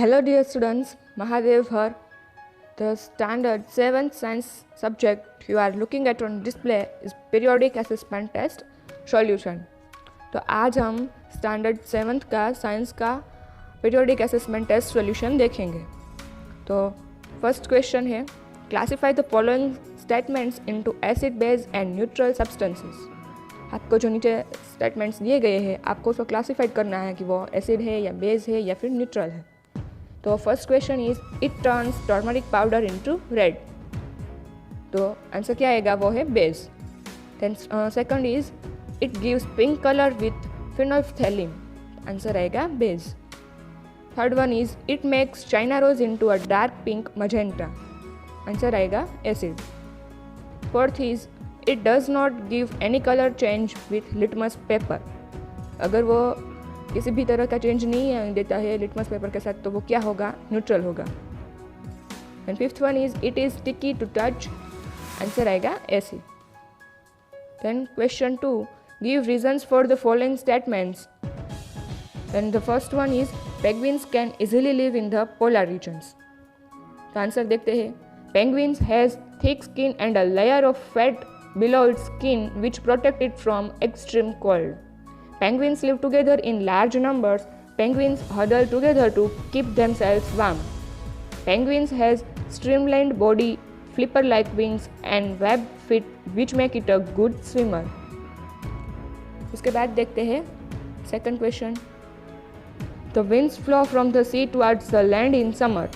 Hello dear students, Mahadev here. The standard 7th science subject you are looking at on display is periodic assessment test solution. तो आज हम standard 7th का science का periodic assessment test solution देखेंगे. तो first question है, classify the following statements into acid base and neutral substances. आपको जो नीचे स्टेटमेंट्स दिए गए हैं आपको उसको क्लासीफाइड करना है कि वो एसिड है या बेस है या फिर न्यूट्रल है. तो first question is it turns turmeric powder into red. तो आंसर क्या आएगा, वो है base. Then second is it gives pink colour with phenolphthalein. Answer आएगा base. Third one is it makes China rose into a dark pink magenta. Answer आएगा acid. Fourth is it does not give any colour change with litmus paper. अगर वो किसी भी तरह का change नहीं देता है लिटमस पेपर के साथ तो वो क्या होगा, न्यूट्रल होगा. And fifth one is it is sticky to touch. Answer आएगा acid. Then question 2, give reasons for the following statements. Then the first one is penguins can easily live in the polar regions. तो answer देखते हैं. Penguins has thick skin and a layer of fat below its skin which protect it from extreme cold. Penguins live together in large numbers. Penguins huddle together to keep themselves warm. Penguins has streamlined body, flipper-like wings and webbed feet which make it a good swimmer. उसके बाद देखते हैं second question. The winds flow from the sea towards the land in summer.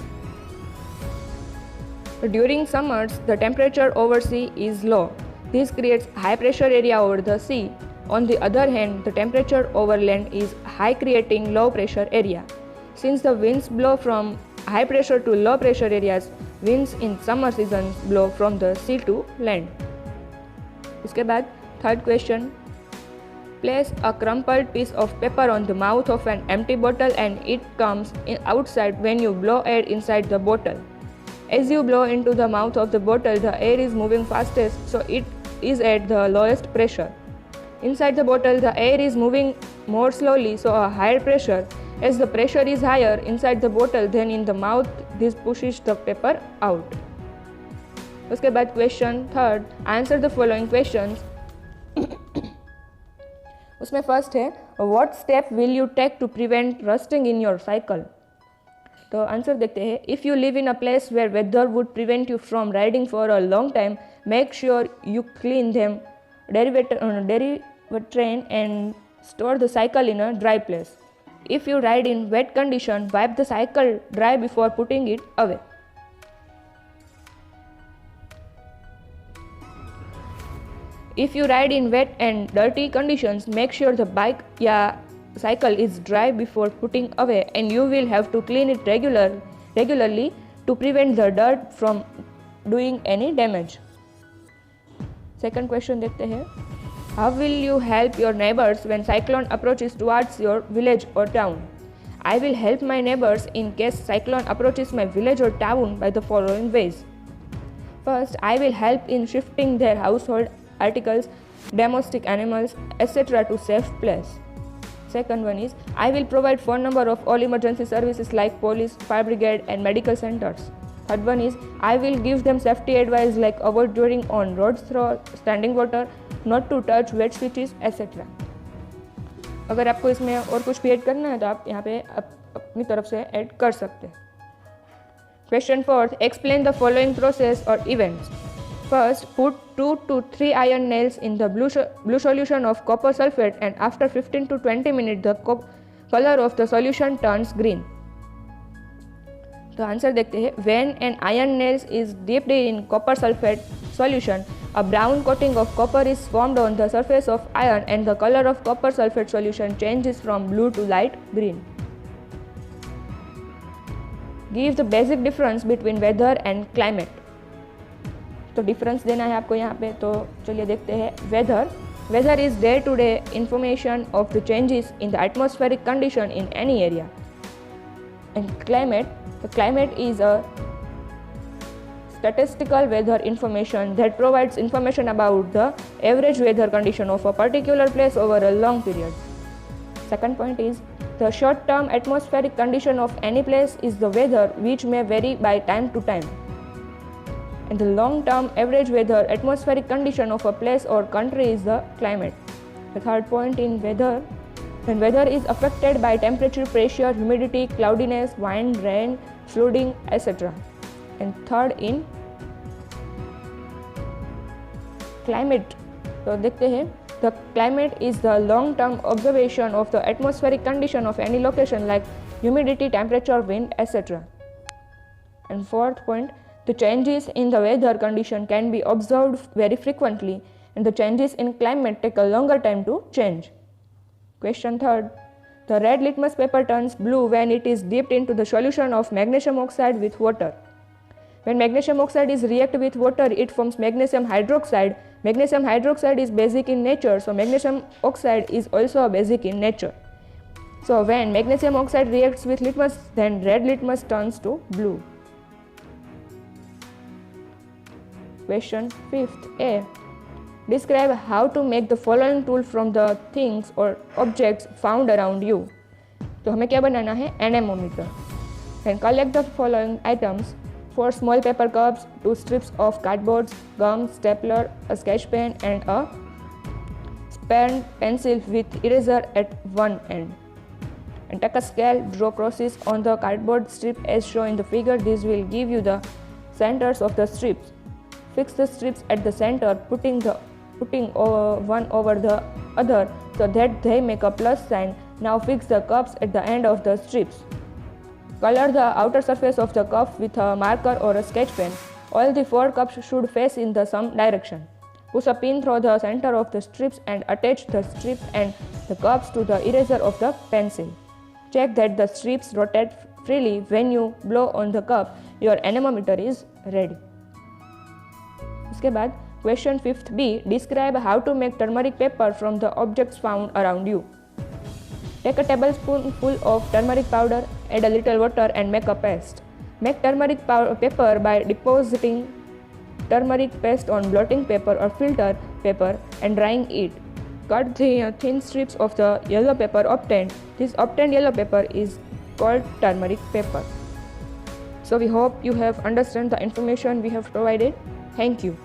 During summers, the temperature over sea is low. This creates high pressure area over the sea. On the other hand, the temperature over land is high, creating low pressure area. Since the winds blow from high pressure to low pressure areas, winds in summer seasons blow from the sea to land. उसके बाद third question. Place a crumpled piece of paper on the mouth of an empty bottle and it comes outside when you blow air inside the bottle. As you blow into the mouth of the bottle, the air is moving fastest, so it is at the lowest pressure. Inside the bottle, the air is moving more slowly, so a higher pressure. As the pressure is higher inside the bottle than in the mouth, this pushes the paper out. उसके बाद question third, answer the following questions. उसमें first है, what step will you take to prevent rusting in your cycle. तो answer देखते हैं. If you live in a place where weather would prevent you from riding for a long time, make sure you clean them, derivative train and store the cycle in a dry place. If you ride in wet condition, wipe the cycle dry before putting it away. If you ride in wet and dirty conditions, make sure the bike या cycle is dry before putting away and you will have to clean it regularly to prevent the dirt from doing any damage. Second question देखते हैं. How will you help your neighbors when cyclone approaches towards your village or town? I will help my neighbors in case cyclone approaches my village or town by the following ways. First, I will help in shifting their household articles, domestic animals, etc. to safe place. Second one is, I will provide phone number of all emergency services like police, fire brigade and medical centers. Third one is, I will give them safety advice like avoid driving on roads through standing water, not to touch wet switches, etc. अगर आपको इसमें और कुछ भी add करना है तो आप यहाँ पे अपनी तरफ से ऐड कर सकते हैं. Question fourth, explain the following process और events. First, put 2 to 3 iron nails in the blue solution of copper sulfate and after 15 to 20 minutes the color of the solution turns green. तो answer देखते हैं. When an iron nail is dipped in copper sulfate solution, a brown coating of copper is formed on the surface of iron and the color of copper sulfate solution changes from blue to light green. Give the basic difference between weather and climate. तो difference देना है आपको यहाँ पे. तो चलिए देखते हैं. Weather is day to day information of the changes in the atmospheric condition in any area. And climate is a statistical weather information that provides information about the average weather condition of a particular place over a long period. Second point is The short-term atmospheric condition of any place is the weather, which may vary by time to time. And the long-term average weather atmospheric condition of a place or country is the climate. The third point in weather, when weather is affected by temperature, pressure, humidity, cloudiness, wind, rain, flooding, etc. And third in climate. तो देखते हैं, the climate is the long-term observation of the atmospheric condition of any location like humidity, temperature, wind, etc. And fourth point, the changes in the weather condition can be observed very frequently, and the changes in climate take a longer time to change. Question third, the red litmus paper turns blue when it is dipped into the solution of magnesium oxide with water. When magnesium oxide is reacted with water, it forms magnesium hydroxide. Magnesium hydroxide is basic in nature, so magnesium oxide is also a basic in nature. So when magnesium oxide reacts with litmus, then red litmus turns to blue. Question 5th A. Describe how to make the following tool from the things or objects found around you. तो हमें क्या बनाना है? Anemometer. Then collect the following items: 4 small paper cups, 2 strips of cardboard, gum, stapler, a sketch pen, and a pen pencil with eraser at one end. And take a scale, draw crosses on the cardboard strip as shown in the figure. This will give you the centers of the strips. Fix the strips at the center, putting one over the other so that they make a plus sign. Now fix the cups at the end of the strips. Color the outer surface of the cup with a marker or a sketch pen. All the 4 cups should face in the same direction. Push a pin through the center of the strips and attach the strip and the cups to the eraser of the pencil. Check that the strips rotate freely when you blow on the cup. Your anemometer is ready. उसके बाद Question 5th B. Describe how to make turmeric paper from the objects found around you. Take a tablespoonful of turmeric powder, add a little water and make a paste. Make turmeric paper by depositing turmeric paste on blotting paper or filter paper and drying it. Cut the thin strips of the yellow paper obtained. This obtained yellow paper is called turmeric paper. So we hope you have understood the information we have provided. Thank you.